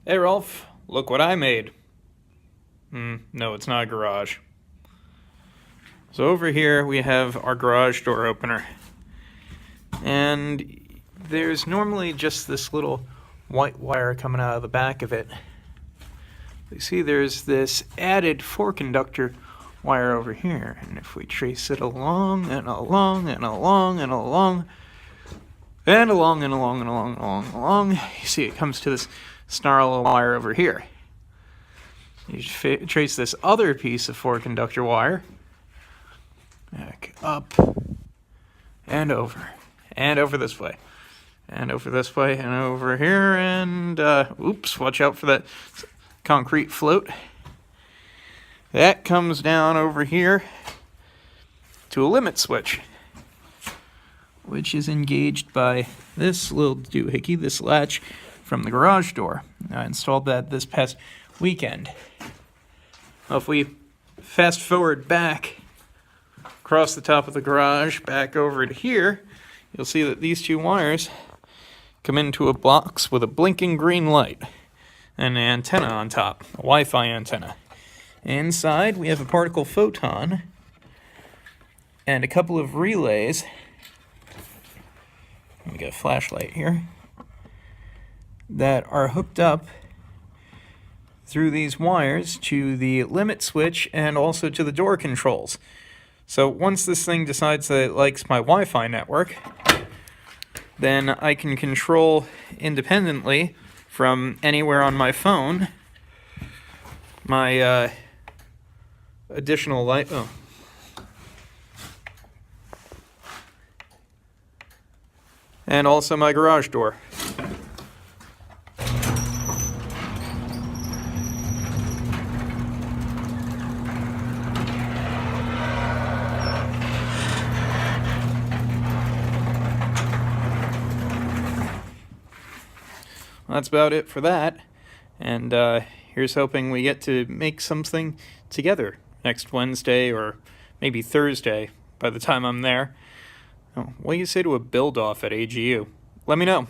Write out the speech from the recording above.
Hey Rolf, look what I made. No, it's not a garage. So over here we have our garage door opener. And there's normally just this little white wire coming out of the back of it. You see there's this added 4-conductor wire over here. And if we trace it along and along and along and along and along and along and along and along and along, you see it comes to this snarl of wire over here. You trace this other piece of 4-conductor wire back up and over this way, and over this way, and over here, and oops, watch out for that concrete float. That comes down over here to a limit switch, which is engaged by this little doohickey, this latch from the garage door. I installed that this past weekend. Well, if we fast forward back across the top of the garage, back over to here, you'll see that these two wires come into a box with a blinking green light and an antenna on top, a Wi-Fi antenna. Inside, we have a particle photon and a couple of relays. Let me get a flashlight here. That are hooked up through these wires to the limit switch and also to the door controls. So once this thing decides that it likes my Wi-Fi network, then I can control independently from anywhere on my phone my additional light. And also my garage door. That's about it for that, and here's hoping we get to make something together next Wednesday or maybe Thursday by the time I'm there. What do you say to a build-off at AGU? Let me know.